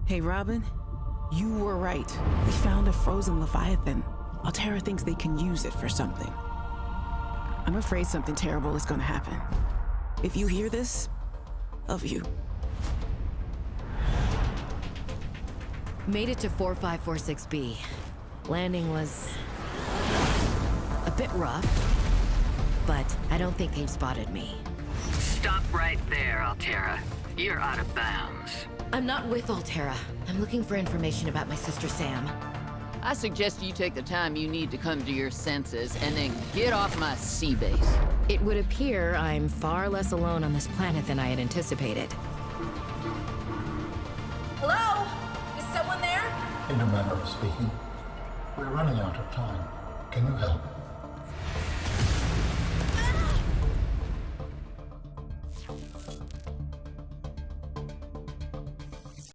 Hey, Robin, you were right. We found a frozen Leviathan. Altera thinks they can use it for something. I'm afraid something terrible is gonna happen. If you hear this, of you. Made it to 4546B. Landing was a bit rough, but I don't think they've spotted me. Stop right there, Altera. You're out of bounds. I'm not with Altera. I'm looking for information about my sister Sam. I suggest you take the time you need to come to your senses and then get off my sea base. It would appear I'm far less alone on this planet than I had anticipated. Hello? Is someone there? In a manner of speaking, we're running out of time. Can you help?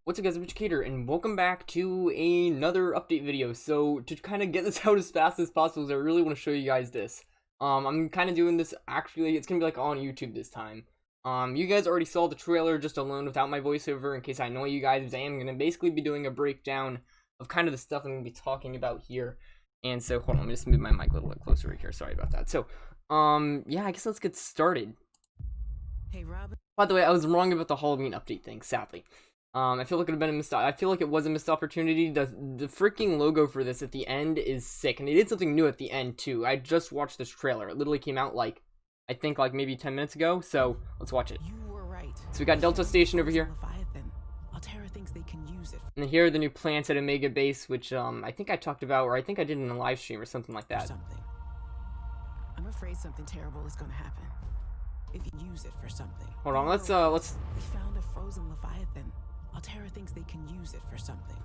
What's up guys, I'm Educator, and welcome back to another update video. So, to kind of get this out as fast as possible, I really want to show you guys this. I'm kind of doing this, actually, it's going to be like on YouTube this time. You guys already saw the trailer just alone without my voiceover, in case I annoy you guys, because I am going to basically be doing a breakdown of kind of the stuff I'm going to be talking about here. And so, hold on, let me just move my mic a little bit closer right here, sorry about that. So, yeah, I guess let's get started. Hey, Robin. By the way, I was wrong about the Halloween update thing, sadly. I feel like it would have been a missed. I feel like it was a missed opportunity. The freaking logo for this at the end is sick, and they did something new at the end too. I just watched this trailer. It literally came out like, I think like maybe 10 minutes ago. So let's watch it. You were right. So we got Delta Station over here, Leviathan. Altera thinks they can use it and here are the new plants at Omega Base, which I think I talked about, or I think I did in a live stream or something like for that. something. I'm afraid something terrible is gonna happen. If you use it for something. Hold on, let's. We found a frozen Leviathan. Altera thinks they can use it for something.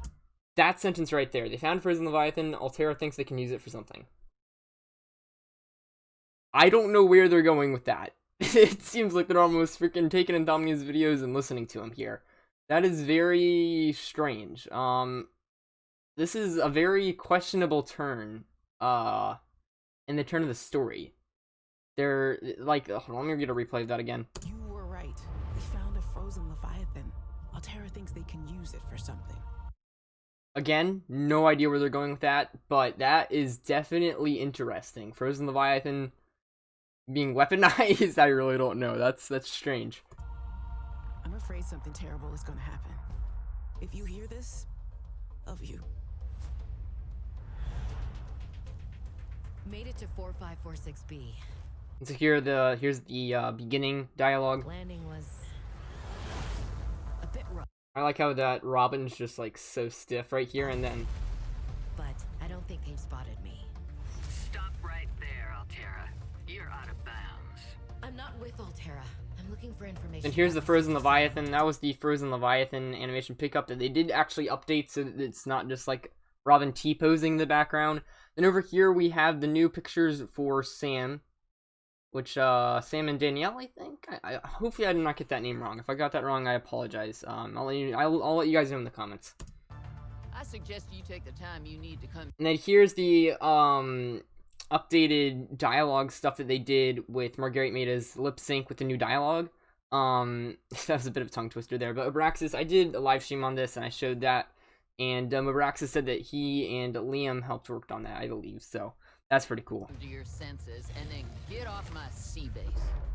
That sentence right there. They found Frozen Leviathan. Altera thinks they can use it for something. I don't know where they're going with that. It seems like they're almost freaking taking Insomnia's videos and listening to him here. That is very strange. This is a very questionable turn, in the turn of the story. They're, like, hold on, let me get a replay of that again. You were right. We found a frozen Leviathan. Altera thinks they can use it for something. Again, no idea where they're going with that, but that is definitely interesting. Frozen Leviathan being weaponized, I really don't know. That's strange. I'm afraid something terrible is gonna happen. If you hear this, of you. Made it to 4546B. So here's the beginning dialogue. Landing was a bit rough, I like how that Robin's just like so stiff right here, and then but I don't think they've spotted me. Stop right there, Altera. You're out of bounds. I'm not with Altera. I'm looking for information. and here's the about my Frozen sister Leviathan. Sam. That was the Frozen Leviathan animation pickup that they did actually update, so that it's not just like Robin T-posing in the background. Then over here we have the new pictures for Sam, which Sam and Danielle, I think. I hopefully I did not get that name wrong. If I got that wrong, I apologize. I'll let you guys know in the comments. I suggest you take the time you need to come. And then here's the updated dialogue stuff that they did with Marguerite Maida's lip sync with the new dialogue. That was a bit of a tongue twister there, but Abraxas, I did a live stream on this and I showed that, and Abraxas said that he and Liam helped work on that, I believe. So that's pretty cool. To your senses and then get off my sea base.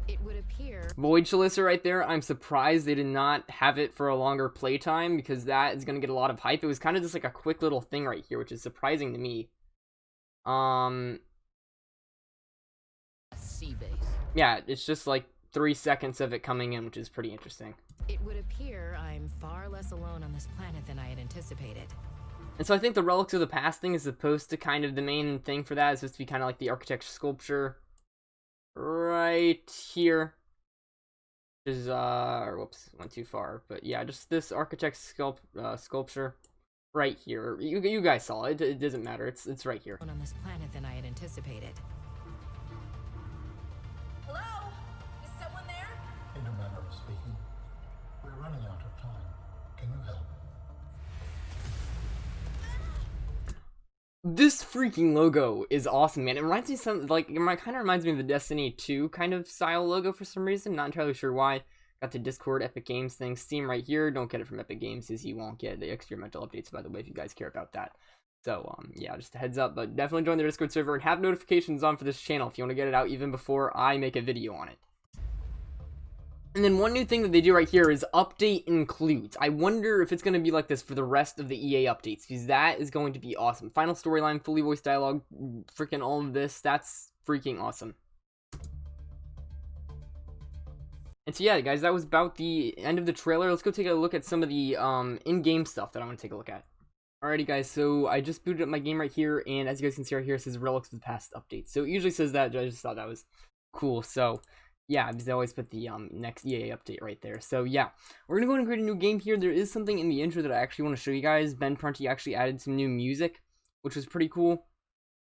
It would appear Void Chalissa right there. I'm surprised they did not have it for a longer playtime, because that is going to get a lot of hype. It was kind of just like a quick little thing right here, which is surprising to me. Sea base. Yeah, it's just like 3 seconds of it coming in, which is pretty interesting. it would appear I'm far less alone on this planet than I had anticipated. And so I think the Relics of the Past thing is supposed to kind of, the main thing for that is supposed to be kind of like the architecture sculpture right here. Which is, whoops, went too far. But yeah, just this architect sculpture right here. You guys saw it. It doesn't matter. It's right here. On this planet than I had anticipated. Hello? Is someone there? In a manner of speaking, we're running out of time. Can you help? This freaking logo is awesome, man. It reminds me kind of reminds me of the Destiny 2 kind of style logo for some reason. Not entirely sure why. Got the Discord, Epic Games thing, Steam right here. Don't get it from Epic Games, as you won't get the experimental updates, by the way, if you guys care about that. So, yeah, just a heads up, but definitely join the Discord server and have notifications on for this channel if you want to get it out even before I make a video on it. And then one new thing that they do right here is update includes. I wonder if it's going to be like this for the rest of the EA updates, because that is going to be awesome. Final storyline, fully voiced dialogue, freaking all of this, that's freaking awesome. And so yeah, guys, that was about the end of the trailer. Let's go take a look at some of the in-game stuff that I want to take a look at. Alrighty, guys, so I just booted up my game right here, and as you guys can see right here, it says Relics of the past update. So it usually says that, I just thought that was cool. So yeah, because I always put the next EA update right there. So yeah, we're gonna go and create a new game here. There is something in the intro that I actually want to show you guys. Ben Prunty actually added some new music, which was pretty cool.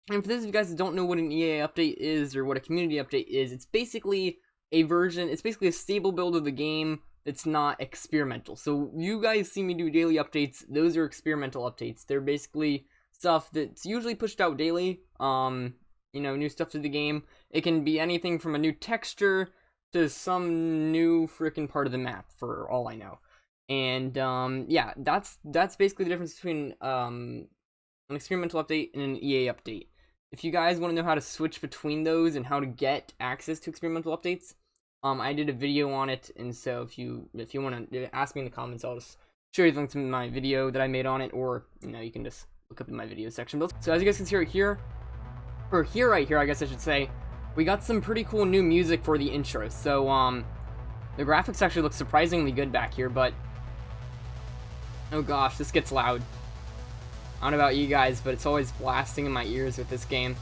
And for those of you guys that don't know what an EA update is or what a community update is, it's basically a version, it's basically a stable build of the game that's not experimental. So you guys see me do daily updates, those are experimental updates. They're basically stuff that's usually pushed out daily, you know, new stuff to the game. It can be anything from a new texture to some new freaking part of the map, for all I know. And yeah, that's basically the difference between an experimental update and an EA update. If you guys want to know how to switch between those and how to get access to experimental updates, I did a video on it, and so if you want to ask me in the comments, I'll just show you the link to my video that I made on it, or you know, you can just look up in my video section. So as you guys can see right here, or here right here, I guess I should say, we got some pretty cool new music for the intro. So the graphics actually look surprisingly good back here, but oh gosh, this gets loud. I don't know about you guys, but it's always blasting in my ears with this game.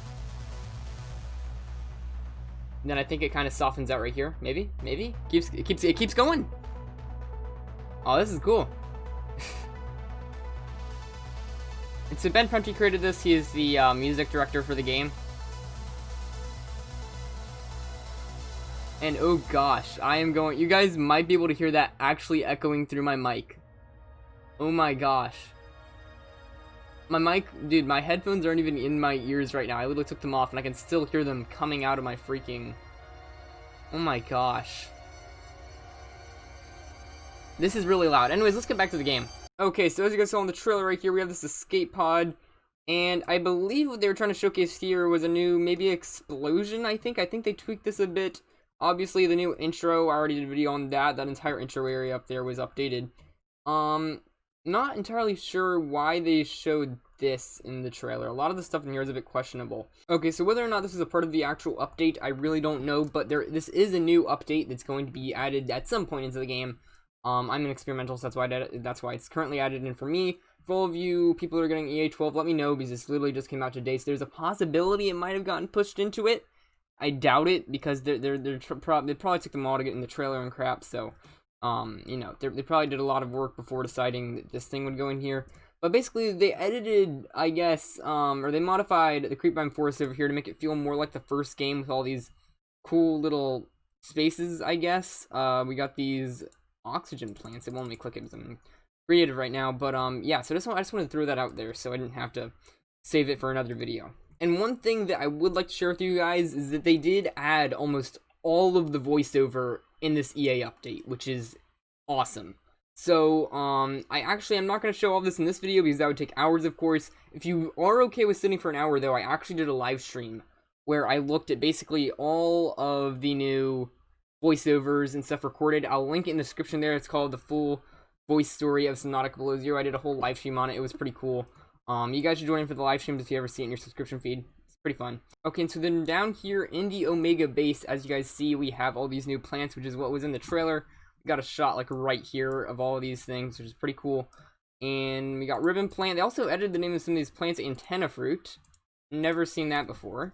And then I think it kind of softens out right here. Maybe. It keeps going. Oh, this is cool. And so Ben Prunty created this. He is the music director for the game. And oh gosh, you guys might be able to hear that actually echoing through my mic. Oh my gosh. My mic, dude, my headphones aren't even in my ears right now. I literally took them off and I can still hear them coming out of my freaking... Oh my gosh. This is really loud. Anyways, let's get back to the game. Okay, so as you guys saw in the trailer right here, we have this escape pod. And I believe what they were trying to showcase here was a new, maybe explosion, I think. I think they tweaked this a bit. Obviously, the new intro, I already did a video on that. That entire intro area up there was updated. Not entirely sure why they showed this in the trailer. A lot of the stuff in here is a bit questionable. Okay, so whether or not this is a part of the actual update, I really don't know, but this is a new update that's going to be added at some point into the game. I'm an experimental, so that's why it's currently added in for me. For all of you people that are getting EA12, let me know, because this literally just came out today, so there's a possibility it might have gotten pushed into it. I doubt it, because they probably took them all to get in the trailer and crap, so... you know, they probably did a lot of work before deciding that this thing would go in here. But basically, they edited, I guess, or they modified the Creepvine Forest over here to make it feel more like the first game with all these cool little spaces, I guess. We got these oxygen plants. It won't let me click it because I'm creative right now. But, yeah, so I just wanted to throw that out there so I didn't have to save it for another video. And one thing that I would like to share with you guys is that they did add almost all of the voiceover in this EA update, which is awesome. So, I'm not going to show all this in this video because that would take hours, of course. If you are okay with sitting for an hour, though, I actually did a live stream where I looked at basically all of the new voiceovers and stuff recorded. I'll link it in the description there. It's called The Full Voice Story of Subnautica Below Zero. I did a whole live stream on it. It was pretty cool. You guys should join in for the live streams if you ever see it in your subscription feed. Pretty fun. Okay, and so then down here in the Omega base, as you guys see, we have all these new plants, which is what was in the trailer. We got a shot like right here of all of these things, which is pretty cool. And we got ribbon plant. They also edited the name of some of these plants, antenna fruit. Never seen that before.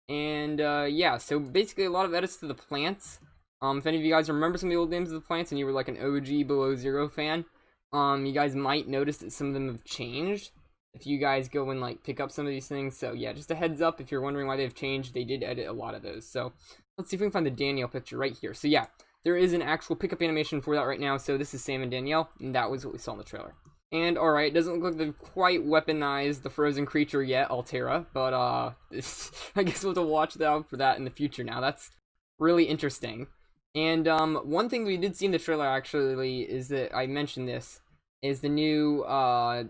And yeah, so basically a lot of edits to the plants. If any of you guys remember some of the old names of the plants and you were like an OG Below Zero fan, you guys might notice that some of them have changed. If you guys go and like pick up some of these things. So yeah, just a heads up if you're wondering why they've changed, they did edit a lot of those. So let's see if we can find the Danielle picture right here. So yeah, there is an actual pickup animation for that right now. So this is Sam and Danielle, and that was what we saw in the trailer. And alright, doesn't look like they've quite weaponized the frozen creature yet, Altera, but I guess we'll have to watch out for that in the future now. That's really interesting. And one thing we did see in the trailer actually is that I mentioned this is the new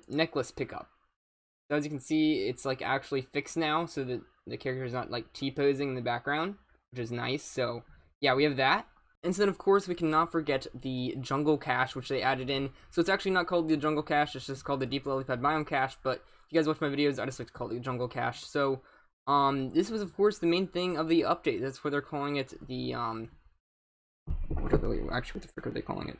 necklace pickup. So as you can see, it's like actually fixed now, so that the character is not like T-posing in the background, which is nice. So yeah, we have that. And so then of course we cannot forget the jungle cache, which they added in. So it's actually not called the jungle cache, it's just called the deep lily pad biome cache. But if you guys watch my videos, I just like to call it the jungle cache. So this was of course the main thing of the update. That's what they're calling it. The what the frick are they calling it?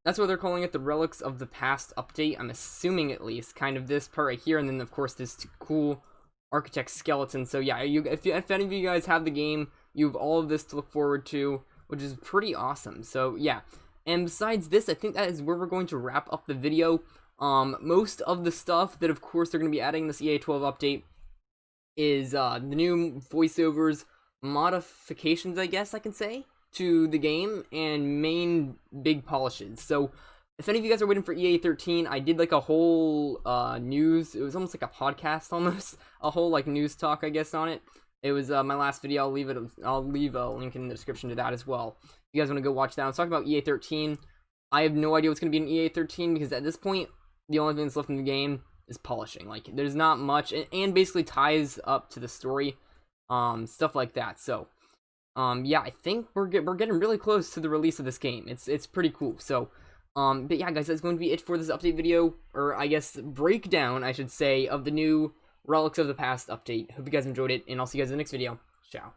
That's what they're calling it, the Relics of the Past update. I'm assuming, at least, kind of this part right here, and then of course this cool architect skeleton. So yeah, if any of you guys have the game, you have all of this to look forward to, which is pretty awesome. So yeah, and besides this, I think that is where we're going to wrap up the video. Most of the stuff that of course they're going to be adding in this EA12 update is the new voiceovers, modifications, I guess I can say, to the game, and main big polishes. So if any of you guys are waiting for EA13, I did like a whole news, it was almost like a podcast almost, a whole like news talk I guess on it. It was my last video. I'll leave a link in the description to that as well. If you guys want to go watch that. I was talking about EA13. I have no idea what's going to be in EA13 because at this point the only thing that's left in the game is polishing. Like there's not much, and basically ties up to the story, stuff like that. So yeah, I think we're getting really close to the release of this game. It's pretty cool. So but yeah, guys, that's going to be it for this update video, or I guess breakdown, I should say, of the new Relics of the Past update. Hope you guys enjoyed it, and I'll see you guys in the next video. Ciao.